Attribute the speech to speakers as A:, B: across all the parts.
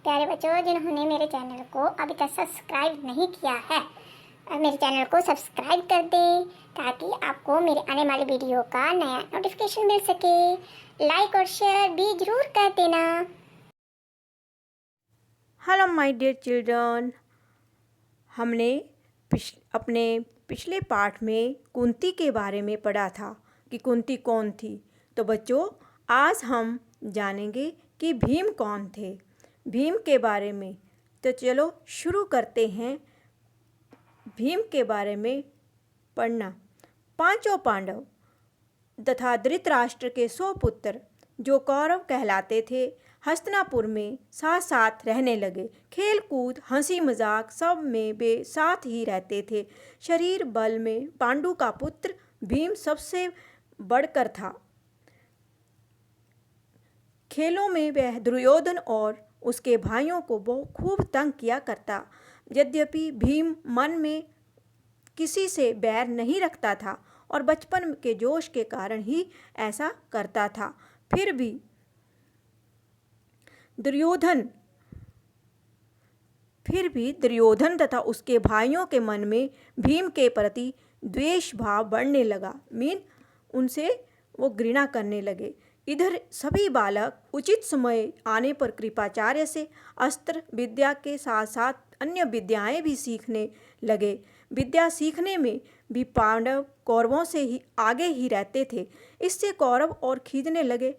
A: प्यारे बच्चों, जिन्होंने मेरे चैनल को अभी तक सब्सक्राइब नहीं किया है, मेरे चैनल को सब्सक्राइब कर दें ताकि आपको मेरे आने वाली वीडियो का नया नोटिफिकेशन मिल सके। लाइक और शेयर भी जरूर कर देना।
B: हेलो माय डियर चिल्ड्रन, हमने अपने पिछले पाठ में कुंती के बारे में पढ़ा था कि कुंती कौन थी। तो बच्चों, आज हम जानेंगे कि भीम कौन थे, भीम के बारे में। तो चलो शुरू करते हैं भीम के बारे में पढ़ना। पांचों पांडव तथा धृतराष्ट्र के 100 पुत्र जो कौरव कहलाते थे, हस्तिनापुर में साथ साथ रहने लगे। खेल कूद हंसी मजाक सब में वे साथ ही रहते थे। शरीर बल में पांडु का पुत्र भीम सबसे बढ़कर था। खेलों में वह दुर्योधन और उसके भाइयों को बहुत खूब तंग किया करता। यद्यपि भीम मन में किसी से बैर नहीं रखता था और बचपन के जोश के कारण ही ऐसा करता था, फिर भी दुर्योधन तथा उसके भाइयों के मन में भीम के प्रति द्वेष भाव बढ़ने लगा। उनसे वो घृणा करने लगे। इधर सभी बालक उचित समय आने पर कृपाचार्य से अस्त्र विद्या के साथ साथ अन्य विद्याएं भी सीखने लगे। विद्या सीखने में भी पांडव कौरवों से ही आगे ही रहते थे। इससे कौरव और खींचने लगे।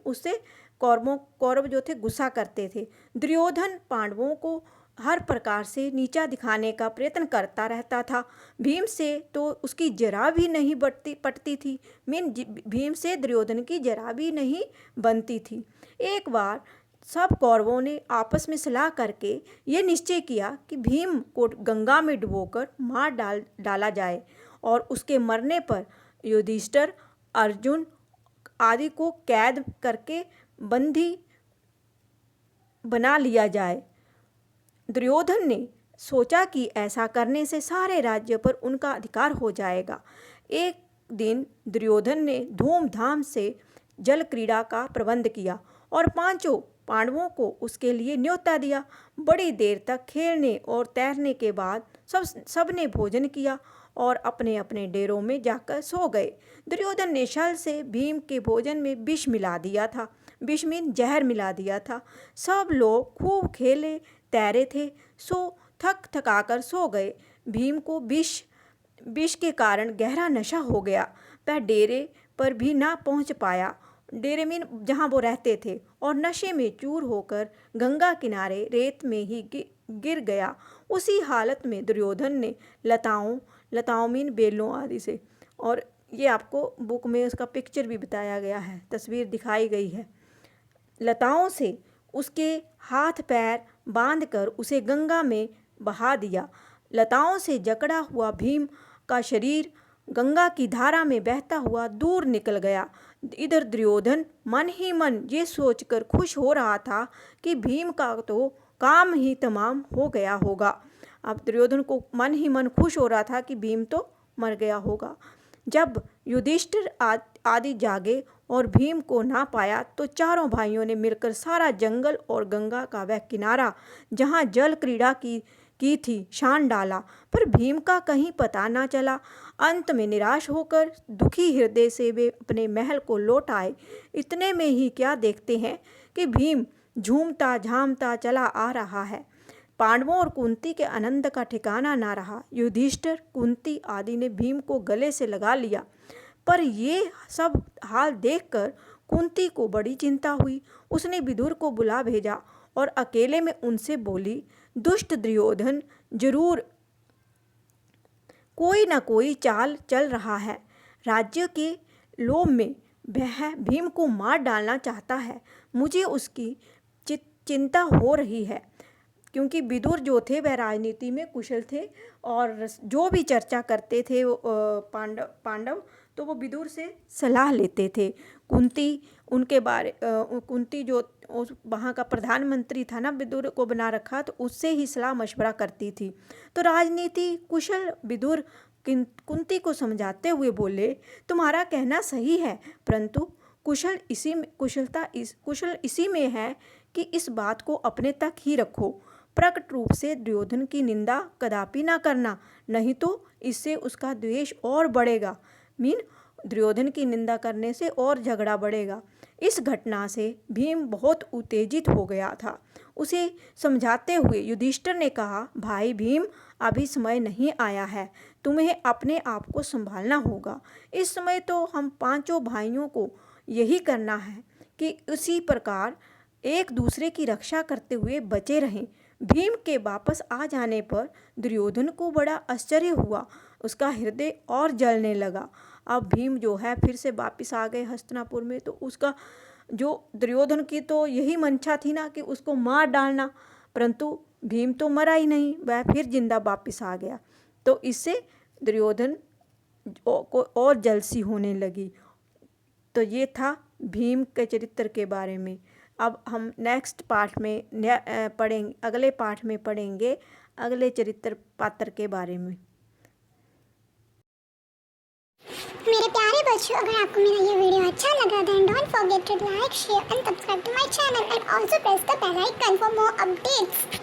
B: उससे कौरव जो थे गुस्सा करते थे। दुर्योधन पांडवों को हर प्रकार से नीचा दिखाने का प्रयत्न करता रहता था। भीम से तो उसकी जरा भी नहीं पटती थी। भीम से दुर्योधन की जरा भी नहीं बनती थी। एक बार सब कौरवों ने आपस में सलाह करके ये निश्चय किया कि भीम को गंगा में डुबोकर मार डाला जाए और उसके मरने पर युधिष्ठिर, अर्जुन आदि को कैद करके बंदी बना लिया जाए। दुर्योधन ने सोचा कि ऐसा करने से सारे राज्य पर उनका अधिकार हो जाएगा। एक दिन दुर्योधन ने धूमधाम से जल क्रीड़ा का प्रबंध किया और पांचों पांडवों को उसके लिए न्योता दिया। बड़ी देर तक खेलने और तैरने के बाद सबने भोजन किया और अपने अपने डेरों में जाकर सो गए। दुर्योधन ने छल से भीम के भोजन में विष मिला दिया था। विष में जहर मिला दिया था। सब लोग खूब खेले तैरे थे, थक थकाकर सो गए। भीम को विष के कारण गहरा नशा हो गया। वह डेरे पर भी ना पहुंच पाया। डेरे में जहाँ वो रहते थे, और नशे में चूर होकर गंगा किनारे रेत में ही गिर गया। उसी हालत में दुर्योधन ने लताओं मीन बेलों आदि से, और ये आपको बुक में उसका पिक्चर भी बताया गया है, तस्वीर दिखाई गई है। लताओं से उसके हाथ पैर बांधकर उसे गंगा में बहा दिया। लताओं से जकड़ा हुआ भीम का शरीर गंगा की धारा में बहता हुआ दूर निकल गया। इधर दुर्योधन मन ही मन ये सोचकर खुश हो रहा था कि भीम का तो काम ही तमाम हो गया होगा। अब दुर्योधन को मन ही मन खुश हो रहा था कि भीम तो मर गया होगा। जब युधिष्ठिर आदि जागे और भीम को ना पाया तो चारों भाइयों ने मिलकर सारा जंगल और गंगा का वह किनारा जहाँ जल क्रीड़ा की थी छान डाला, पर भीम का कहीं पता ना चला। अंत में निराश होकर दुखी हृदय से वे अपने महल को लौट आए। इतने में ही क्या देखते हैं कि भीम झूमता झामता चला आ रहा है। पांडवों और कुंती के आनंद का ठिकाना ना रहा। युधिष्ठिर, कुंती आदि ने भीम को गले से लगा लिया, पर ये सब हाल देखकर कुंती को बड़ी चिंता हुई। उसने विदुर को बुला भेजा और अकेले में उनसे बोली, दुष्ट दुर्योधन जरूर कोई न कोई चाल चल रहा है। राज्य के लोभ में वह भीम को मार डालना चाहता है। मुझे उसकी चिंता हो रही है, क्योंकि विदुर जो थे वह राजनीति में कुशल थे और जो भी चर्चा करते थे पांडव तो वो विदुर से सलाह लेते थे। कुंती जो वहाँ का प्रधानमंत्री था ना, विदुर को बना रखा, तो उससे ही सलाह मशवरा करती थी। तो राजनीति कुशल विदुर कुंती को समझाते हुए बोले, तुम्हारा कहना सही है, परंतु कुशल इसी में है कि इस बात को अपने तक ही रखो। प्रकट रूप से दुर्योधन की निंदा कदापि ना करना, नहीं तो इससे उसका द्वेष और बढ़ेगा। दुर्योधन की निंदा करने से और झगड़ा बढ़ेगा। इस घटना से भीम बहुत उत्तेजित हो गया था। उसे समझाते हुए युधिष्ठिर ने कहा, भाई भीम, अभी समय नहीं आया है, तुम्हें अपने आप को संभालना होगा। इस समय तो हम पांचों भाइयों को यही करना है कि उसी प्रकार एक दूसरे की रक्षा करते हुए बचे रहें। भीम के वापस आ जाने पर दुर्योधन को बड़ा आश्चर्य हुआ, उसका हृदय और जलने लगा। अब भीम जो है फिर से वापस आ गए हस्तिनापुर में, तो उसका जो दुर्योधन की तो यही मंशा थी ना कि उसको मार डालना, परंतु भीम तो मरा ही नहीं, वह फिर जिंदा वापस आ गया। तो इससे दुर्योधन को और जलसी होने लगी। तो ये था भीम के चरित्र के बारे में। अब हम नेक्स्ट पार्ट में पढ़ेंगे, अगले पार्ट में पढ़ेंगे अगले चरित्र पात्र के बारे में।
A: मेरे प्यारे बच्चों, अगर आपको मेरा ये वीडियो अच्छा लगा then don't forget to like, share and subscribe to my channel and also press the bell icon for more updates.